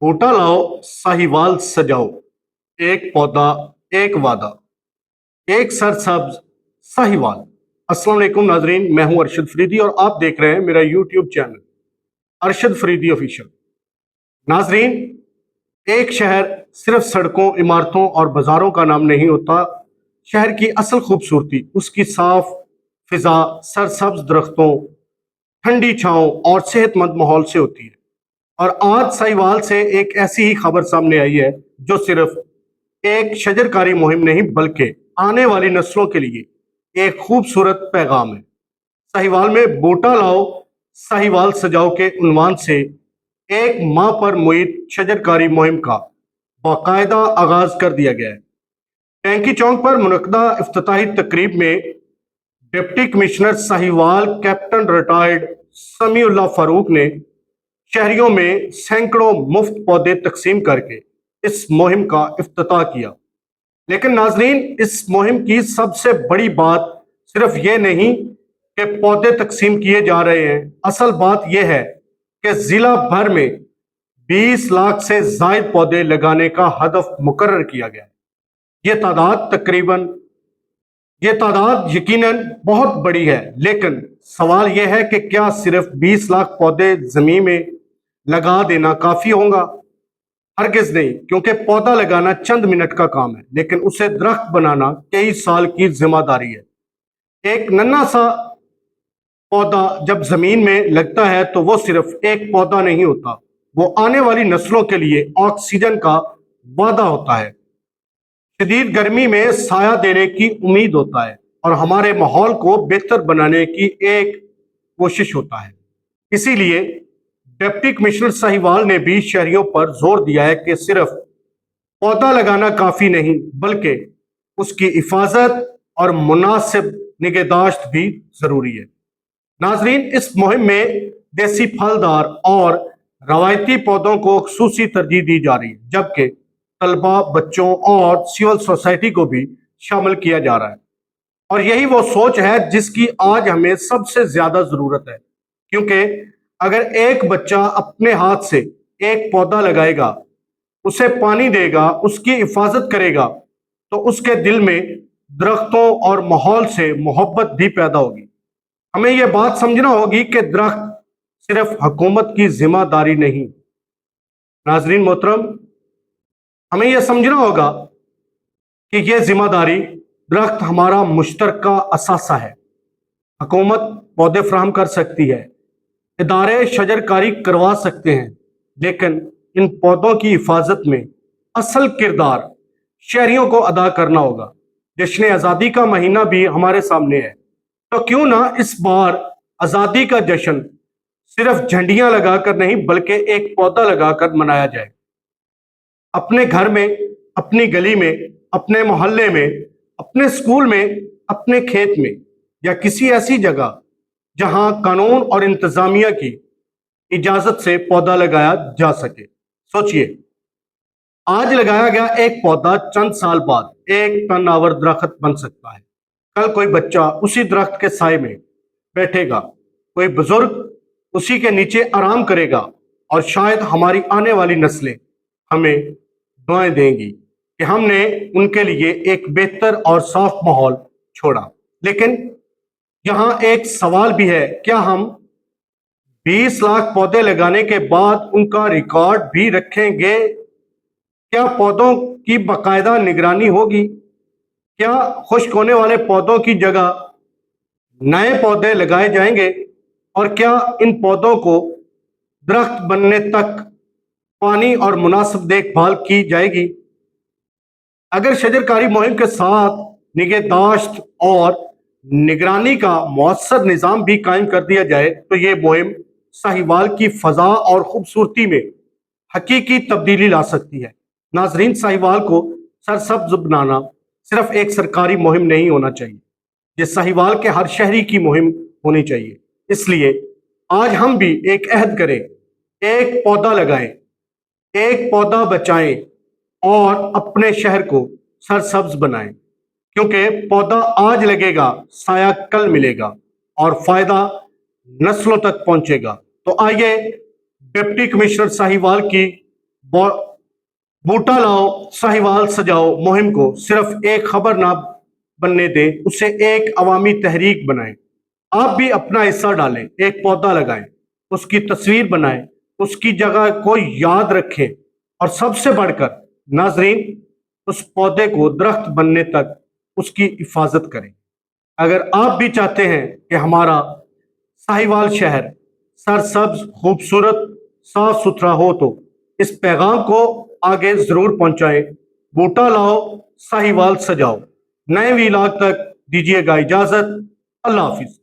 बूटा लाओ, साहिवाल सजाओ, एक पौधा, एक वादा, एक सरसब्ज साहिवाल। अस्सलाम वालेकुम नाजरीन, मैं हूं अरशद फरीदी और आप देख रहे हैं मेरा YouTube channel Arshad Faridi official. नाजरीन, एक शहर सिर्फ सड़कों, इमारतों और बाजारों का नाम नहीं होता। शहर की असल खूबसूरती उसकी साफ फिजा, सरसब्ज दरख्तों, ठंडी छांव और सेहतमंद माहौल से होती है। और आज साहिवाल से एक ऐसी ही खबर सामने आई है जो सिर्फ एक शजरकारी मुहिम नहीं बल्कि आने वाली नस्लों के लिए एक खूबसूरत पैगाम है। साहिवाल में बूटा लाओ, साहिवाल सजाओ के उन्वान से एक माह पर मुहित शजरकारी मुहिम का बाकायदा आगाज कर दिया गया है। टैंकी चौक पर मुनक्दा इफ्तिताही तकरीब में deputy commissioner Sahiwal captain retired Samiullah Farooq ने शहरियों में सैकड़ों मुफ्त पौधे तकसीम करके इस मुहिम का इफ्तिताह किया। लेकिन नाजरीन, इस मुहिम की सबसे बड़ी बात सिर्फ ये नहीं कि पौधे तकसीम किए जा रहे हैं। असल बात यह है कि जिला भर में 20 लाख से जायद पौधे लगाने का हदफ मुकर्रर किया गया है। ये तादाद यकीनन बहुत बड़ी है, लेकिन सवाल यह है कि क्या सिर्फ 20 लाख पौधे जमीन में लगा देना काफी होगा? हरगिज नहीं, क्योंकि पौधा लगाना चंद मिनट का काम है, लेकिन उसे दरख्त बनाना कई साल की जिम्मेदारी है। एक नन्हा सा पौधा जब जमीन में लगता है तो वो सिर्फ एक पौधा नहीं होता, वो आने वाली नस्लों के लिए ऑक्सीजन का वादा होता है, शदीद गर्मी में साया देने की उम्मीद होता है और हमारे माहौल को बेहतर बनाने की एक कोशिश होता है। इसीलिए डिप्टी कमिश्नर साहिवाल ने भी शहरियों पर जोर दिया है कि सिर्फ पौधा लगाना काफी नहीं बल्कि उसकी हिफाजत और मुनासिब निगहदाश्त भी जरूरी है। नाजरीन, इस मुहिम में देसी फलदार और रवायती पौधों को खुसूसी तरजीह दी जा रही है, जबकि तलबा, बच्चों और सिविल सोसाइटी को भी शामिल किया जा रहा है। और यही वो सोच है जिसकी आज हमें सबसे ज्यादा जरूरत है, क्योंकि अगर एक बच्चा अपने हाथ से एक पौधा लगाएगा, उसे पानी देगा, उसकी हिफाजत करेगा, तो उसके दिल में दरख्तों और माहौल से मोहब्बत भी पैदा होगी। हमें यह बात समझना होगी कि दरख्त सिर्फ हुकूमत की जिम्मेदारी नहीं। नाजरीन मोहतरम, हमें यह समझना होगा कि यह जिम्मेदारी दरख्त हमारा मुश्तरका असासा है। हुकूमत पौधे फराहम कर सकती है, इदारे शजरकारी करवा सकते हैं, लेकिन इन पौधों की हिफाजत में असल किरदार शहरियों को अदा करना होगा। जश्न आज़ादी का महीना भी हमारे सामने है, तो क्यों ना इस बार आज़ादी का जश्न सिर्फ झंडियां लगाकर नहीं बल्कि एक पौधा लगाकर मनाया जाए। अपने घर में, अपनी गली में, अपने मोहल्ले में, अपने स्कूल में, अपने खेत में या किसी ऐसी जगह जहां कानून और इंतजामिया की इजाजत से पौधा लगाया जा सके। सोचिए, आज लगाया गया एक पौधा चंद साल बाद एक तनावर दरख्त बन सकता है। कल कोई बच्चा उसी दरख्त के साए में बैठेगा, कोई बुजुर्ग उसी के नीचे आराम करेगा और शायद हमारी आने वाली नस्लें हमें दुआएं देंगी कि हमने उनके लिए एक बेहतर और साफ माहौल छोड़ा। लेकिन यहाँ एक सवाल भी है, क्या हम 20 लाख पौधे लगाने के बाद उनका रिकॉर्ड भी रखेंगे? क्या पौधों की बाकायदा निगरानी होगी? क्या खुश्क होने वाले पौधों की जगह नए पौधे लगाए जाएंगे? और क्या इन पौधों को दरख्त बनने तक पानी और मुनासिब देखभाल की जाएगी? अगर शजरकारी मुहिम के साथ निगहदाश्त और निगरानी का मौसर निज़ाम भी कायम कर दिया जाए तो ये मुहिम साहिवाल की फजा और खूबसूरती में हकीकी तब्दीली ला सकती है। नाजरीन, साहिवाल को सरसब्ज बनाना सिर्फ एक सरकारी मुहिम नहीं होना चाहिए, ये साहिवाल के हर शहरी की मुहिम होनी चाहिए। इसलिए आज हम भी एक अहद करें, एक पौधा लगाएं, एक पौधा बचाएं और अपने शहर को सरसब्ज बनाएं, क्योंकि पौधा आज लगेगा, साया कल मिलेगा और फायदा नस्लों तक पहुंचेगा। तो आइए डिप्टी कमिश्नर साहिवाल की बूटा लाओ साहिवाल सजाओ मुहिम को सिर्फ एक खबर ना बनने दे, उसे एक अवामी तहरीक बनाएं। आप भी अपना हिस्सा डालें, एक पौधा लगाएं, उसकी तस्वीर बनाएं, उसकी जगह को याद रखें और सबसे बढ़कर नाजरीन उस पौधे को दरख्त बनने तक उसकी हिफाजत करें। अगर आप भी चाहते हैं कि हमारा साहिवाल शहर सरसब्ज, खूबसूरत, साफ सुथरा हो तो इस पैगाम को आगे जरूर पहुंचाएं। बूटा लाओ साहिवाल सजाओ। नए वीलाग तक दीजिएगा इजाजत। अल्लाह हाफिज।